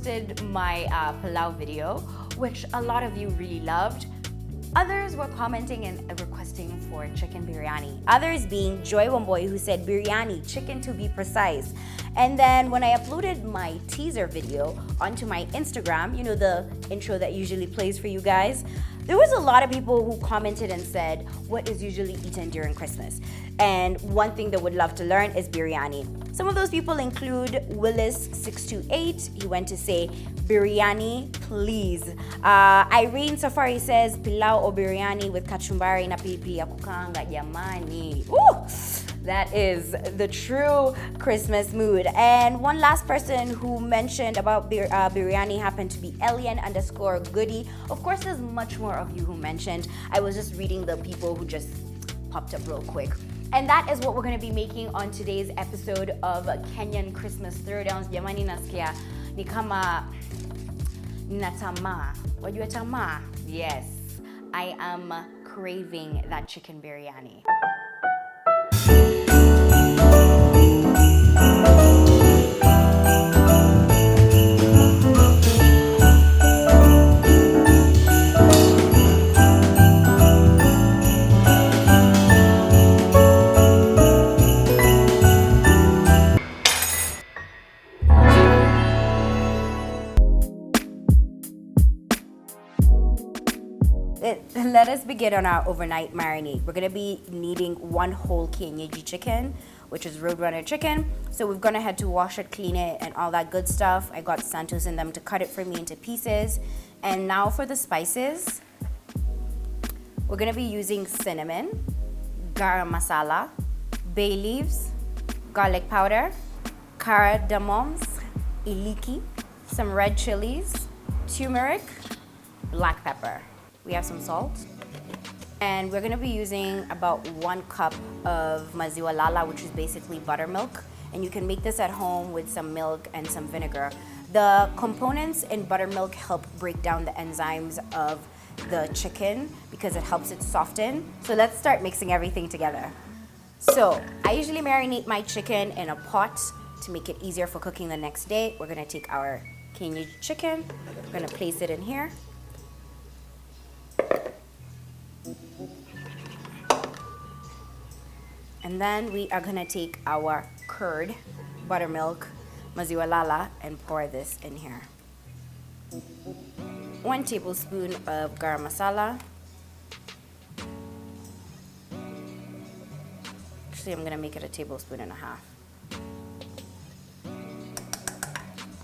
posted my pilau video, which a lot of you really loved. Others were commenting and requesting for chicken biryani. Others being Joy Wamboy, who said biryani, chicken to be precise. And then when I uploaded my teaser video onto my Instagram, you know, the intro that usually plays for you guys, there was a lot of people who commented and said, what is usually eaten during Christmas? And one thing they would love to learn is biryani. Some of those people include Willis628. He went to say, biryani, please. Irene Safari says, pilau or biryani with kachumbari na pilipili ya kukanga, jamani. Ooh! That is the true Christmas mood. And one last person who mentioned about biryani happened to be Alien_Goody. Of course, there's much more of you who mentioned. I was just reading the people who just popped up real quick. And that is what we're going to be making on today's episode of Kenyan Christmas Throwdowns. Jamani, nasikia ni kama ninatamaa. Wajua tamaa? Yes, I am craving that chicken biryani. Let us begin on our overnight marinade. We're gonna be needing one whole Kienyeji chicken, which is Roadrunner chicken. So we're gonna head to wash it, clean it, and all that good stuff. I got Santos in them to cut it for me into pieces. And now for the spices, we're gonna be using cinnamon, garam masala, bay leaves, garlic powder, caradamoms, iliki, some red chilies, turmeric, black pepper. We have some salt, and we're gonna be using about 1 cup of maziwa Lala, which is basically buttermilk, and you can make this at home with some milk and some vinegar. The components in buttermilk help break down the enzymes of the chicken because it helps it soften. So let's start mixing everything together. So I usually marinate my chicken in a pot to make it easier for cooking the next day. We're gonna take our Kienyeji chicken, we're gonna place it in here. And then we are gonna take our curd, buttermilk, maziwa Lala, and pour this in here. 1 tablespoon of garam masala. Actually, I'm gonna make it 1.5 tablespoons.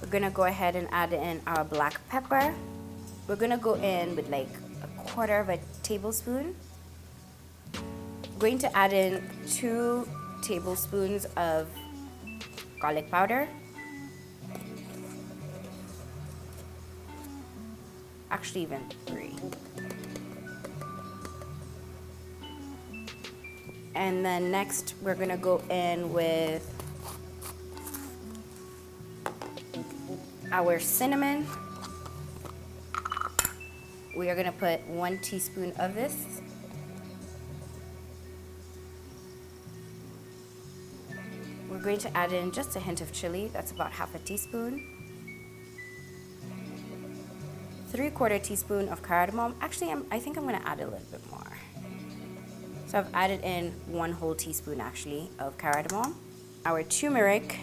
We're gonna go ahead and add in our black pepper. We're gonna go in with like 1/4 tablespoon. Going to add in 2 tablespoons of garlic powder. Actually, even 3. And then next, we're gonna go in with our cinnamon. We are gonna put 1 teaspoon of this. We're going to add in just a hint of chili. That's about 1/2 teaspoon. 3/4 teaspoon of caradamom. Actually, I think I'm gonna add a little bit more. So I've added in 1 whole teaspoon actually of caradamom. Our turmeric,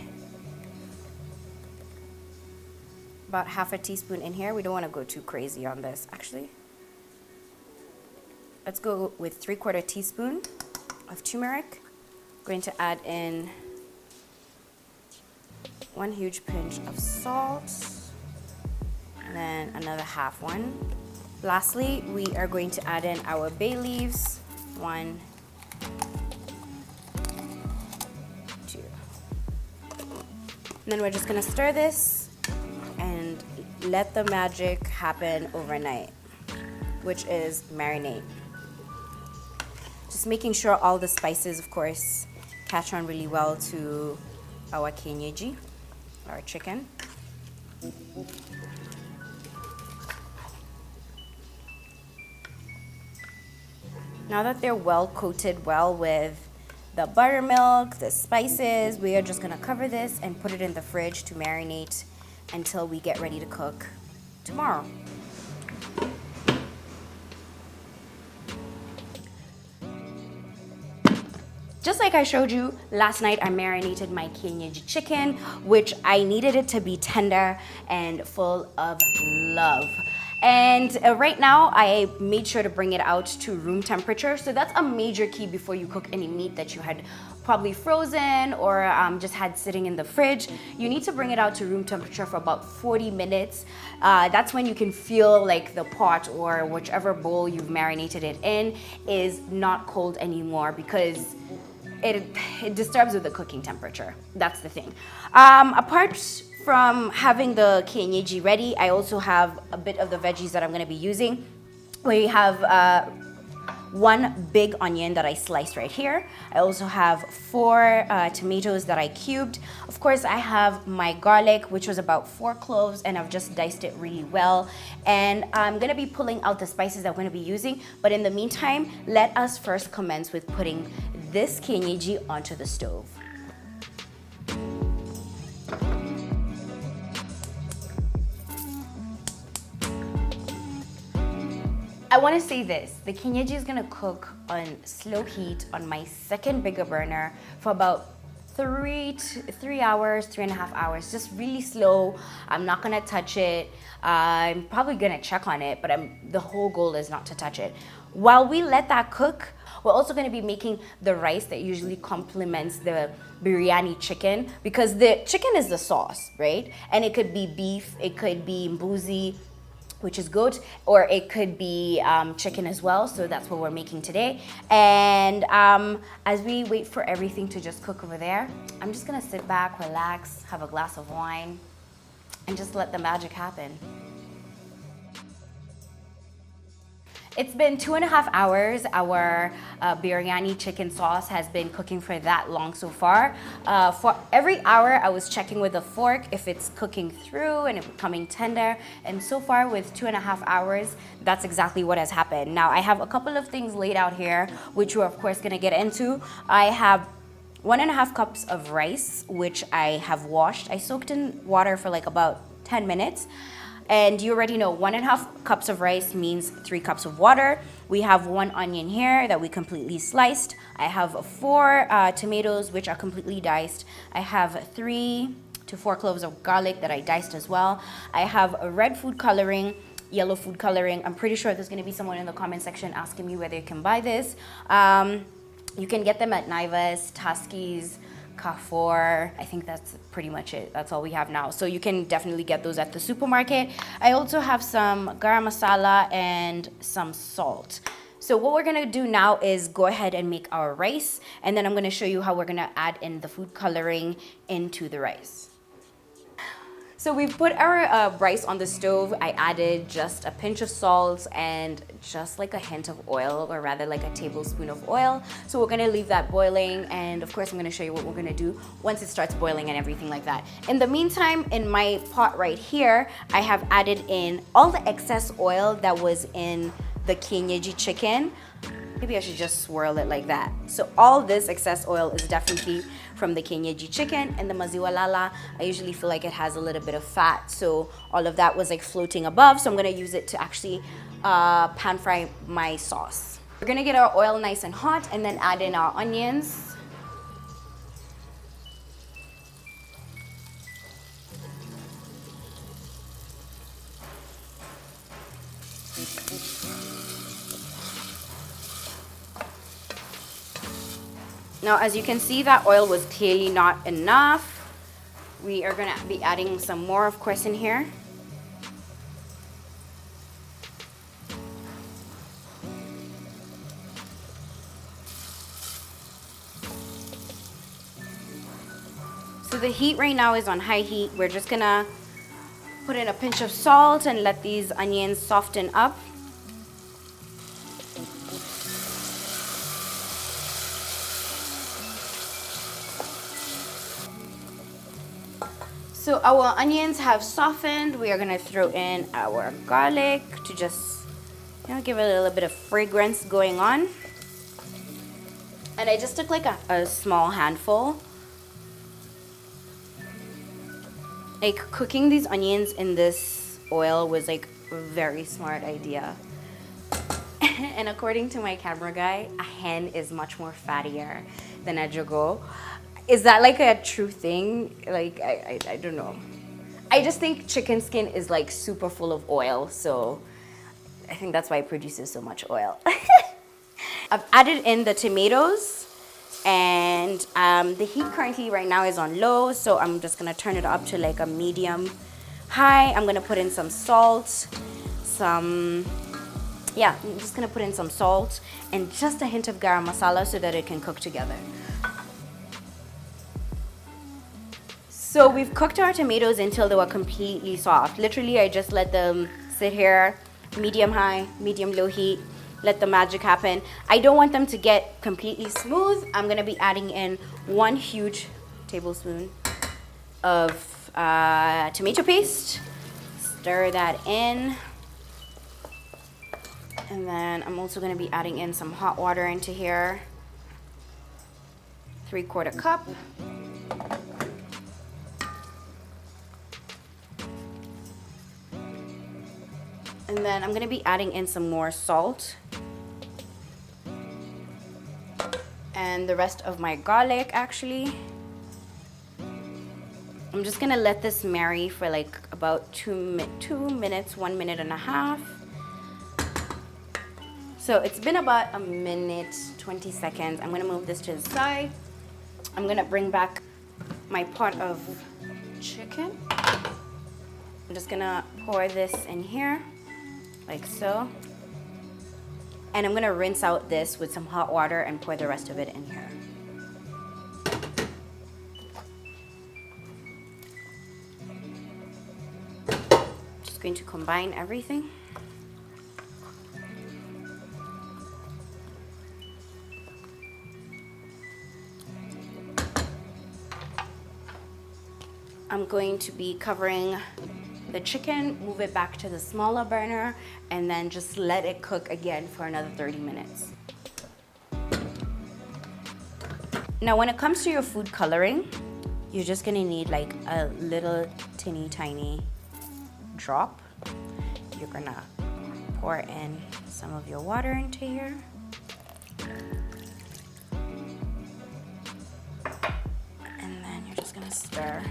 about 1/2 teaspoon in here. We don't wanna go too crazy on this actually. Let's go with 3/4 teaspoon of turmeric. Going to add in 1 huge pinch of salt, and then another 1/2 one. Lastly, we are going to add in our bay leaves. 1, 2. And then we're just gonna stir this and let the magic happen overnight, which is marinate. Just making sure all the spices, of course, catch on really well to our Kienyeji, our chicken. Now that they're well coated well with the buttermilk, the spices, we are just gonna cover this and put it in the fridge to marinate until we get ready to cook tomorrow. Just like I showed you, last night I marinated my Kienyeji chicken, which I needed it to be tender and full of love. And right now I made sure to bring it out to room temperature. So that's a major key before you cook any meat that you had probably frozen or just had sitting in the fridge. You need to bring it out to room temperature for about 40 minutes. That's when you can feel like the pot or whichever bowl you've marinated it in is not cold anymore, because it disturbs with the cooking temperature. That's the thing. Apart from having the kienyeji ready, I also have a bit of the veggies that I'm gonna be using. We have one big onion that I sliced right here. I also have 4 tomatoes that I cubed. Of course, I have my garlic, which was about 4 cloves, and I've just diced it really well. And I'm gonna be pulling out the spices that I'm gonna be using. But in the meantime, let us first commence with putting this kienyeji onto the stove. I want to say this, the kienyeji is going to cook on slow heat on my second bigger burner for about 3 hours, 3.5 hours, just really slow. I'm not going to touch it. I'm probably going to check on it, but the whole goal is not to touch it. While we let that cook, we're also going to be making the rice that usually complements the biryani chicken, because the chicken is the sauce, right? And it could be beef, it could be mbuzi, which is goat, or it could be chicken as well. So that's what we're making today. And as we wait for everything to just cook over there, I'm just gonna sit back, relax, have a glass of wine, and just let the magic happen. It's been 2.5 hours. Our biryani chicken sauce has been cooking for that long so far. For every hour, I was checking with a fork if it's cooking through and it's becoming tender. And so far, with 2.5 hours, that's exactly what has happened. Now, I have a couple of things laid out here, which we're of course gonna get into. I have 1.5 cups of rice, which I have washed. I soaked in water for like about 10 minutes. And you already know 1.5 cups of rice means 3 cups of water. We have 1 onion here that we completely sliced. I have 4 tomatoes, which are completely diced. I have 3 to 4 cloves of garlic that I diced as well. I have a red food coloring, yellow food coloring. I'm pretty sure there's gonna be someone in the comment section asking me whether you can buy this. You can get them at Naivas, Tuskie's, Carrefour. I think that's pretty much it. That's all we have now. So you can definitely get those at the supermarket. I also have some garam masala and some salt. So what we're gonna do now is go ahead and make our rice, and then I'm gonna show you how we're gonna add in the food coloring into the rice. So we've put our rice on the stove. I added just a pinch of salt and just like a hint of oil, or rather like a tablespoon of oil. So we're gonna leave that boiling, and of course I'm gonna show you what we're gonna do once it starts boiling and everything like that. In the meantime, in my pot right here, I have added in all the excess oil that was in the kienyeji chicken. Maybe I should just swirl it like that. So all this excess oil is definitely from the kienyeji chicken, and the maziwa Lala, I usually feel like it has a little bit of fat. So all of that was like floating above. So I'm gonna use it to actually pan fry my sauce. We're gonna get our oil nice and hot and then add in our onions. Now, as you can see, that oil was clearly not enough. We are gonna be adding some more, of course, in here. So the heat right now is on high heat. We're just gonna put in a pinch of salt and let these onions soften up. So our onions have softened. We are gonna throw in our garlic to just, give it a little bit of fragrance going on. And I just took like a small handful. Like cooking these onions in this oil was like a very smart idea. And according to my camera guy, a hen is much more fattier than a jago. Is that like a true thing? Like, I don't know. I just think chicken skin is like super full of oil, so I think that's why it produces so much oil. I've added in the tomatoes, and the heat currently right now is on low, so I'm just gonna turn it up to like a medium high. I'm gonna put in some salt, I'm just gonna put in some salt and just a hint of garam masala so that it can cook together. So we've cooked our tomatoes until they were completely soft. Literally, I just let them sit here, medium high, medium low heat, let the magic happen. I don't want them to get completely smooth. I'm gonna be adding in 1 huge tablespoon of tomato paste. Stir that in. And then I'm also gonna be adding in some hot water into here. 3/4 cup. And then I'm gonna be adding in some more salt. And the rest of my garlic, actually. I'm just gonna let this marry for like about 2 minutes, 1 minute and a half. So it's been about 1 minute, 20 seconds. I'm gonna move this to the side. I'm gonna bring back my pot of chicken. I'm just gonna pour this in here, like so. And I'm gonna rinse out this with some hot water and pour the rest of it in here. Just going to combine everything. I'm going to be covering the chicken, move it back to the smaller burner, and then just let it cook again for another 30 minutes. Now, when it comes to your food coloring, you're just gonna need like a little tiny drop. You're gonna pour in some of your water into here. And then you're just gonna stir.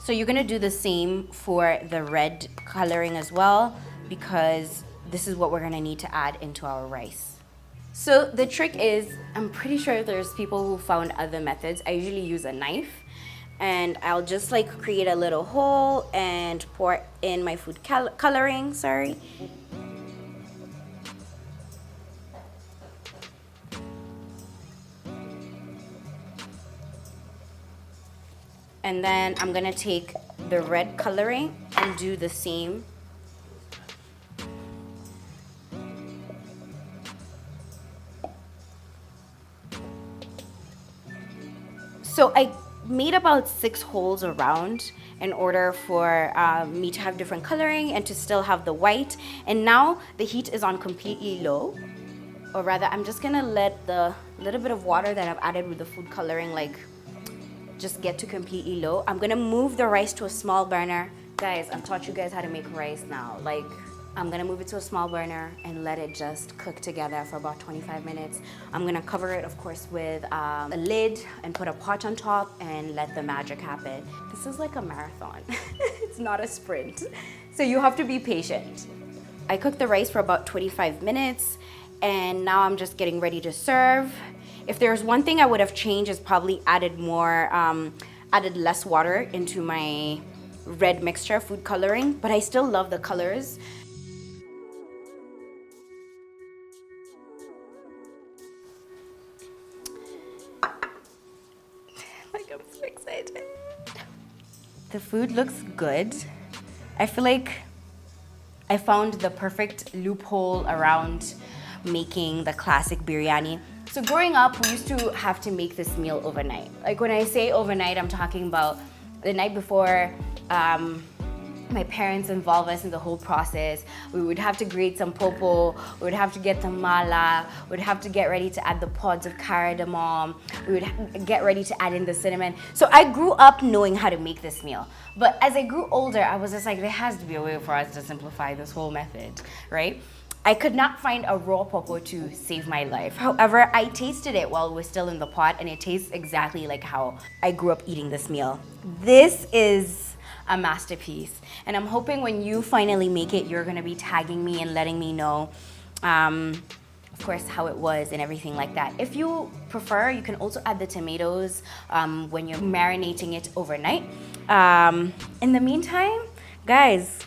So you're gonna do the same for the red coloring as well, because this is what we're gonna need to add into our rice. So the trick is, I'm pretty sure there's people who found other methods. I usually use a knife, and I'll just like create a little hole and pour in my food coloring, And then I'm gonna take the red coloring and do the same. So I made about 6 holes around in order for me to have different coloring and to still have the white. And now the heat is on completely low. Or rather, I'm just gonna let the little bit of water that I've added with the food coloring just get to completely low. I'm gonna move the rice to a small burner. Guys, I've taught you guys how to make rice now. I'm gonna move it to a small burner and let it just cook together for about 25 minutes. I'm gonna cover it, of course, with a lid and put a pot on top and let the magic happen. This is like a marathon. It's not a sprint. So you have to be patient. I cooked the rice for about 25 minutes and now I'm just getting ready to serve. If there's one thing I would have changed is probably added less water into my red mixture food coloring, but I still love the colors. I'm so excited. The food looks good. I feel like I found the perfect loophole around making the classic biryani. So growing up, we used to have to make this meal overnight. Like when I say overnight, I'm talking about the night before my parents involve us in the whole process. We would have to grate some popo, we would have to get the mala, we would have to get ready to add the pods of caradamom, we would get ready to add in the cinnamon. So I grew up knowing how to make this meal. But as I grew older, I was just like, there has to be a way for us to simplify this whole method, right? I could not find a raw popo to save my life. However, I tasted it while it was still in the pot, and it tastes exactly like how I grew up eating this meal. This is a masterpiece, and I'm hoping when you finally make it, you're gonna be tagging me and letting me know, of course, how it was and everything like that. If you prefer, you can also add the tomatoes when you're marinating it overnight. In the meantime, guys,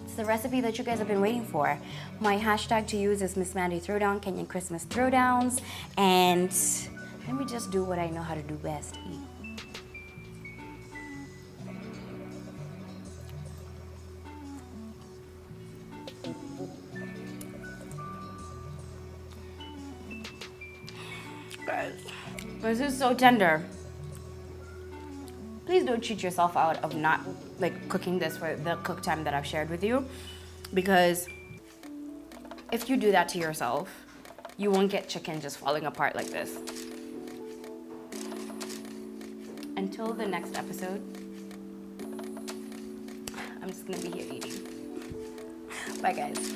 it's the recipe that you guys have been waiting for. My hashtag to use is Miss Mandi Throwdown, Kenyan Christmas Throwdowns, and let me just do what I know how to do best, eat. Guys, this is so tender. Please don't cheat yourself out of not like cooking this for the cook time that I've shared with you, because if you do that to yourself, you won't get chicken just falling apart like this. Until the next episode, I'm just gonna be here eating. Bye guys.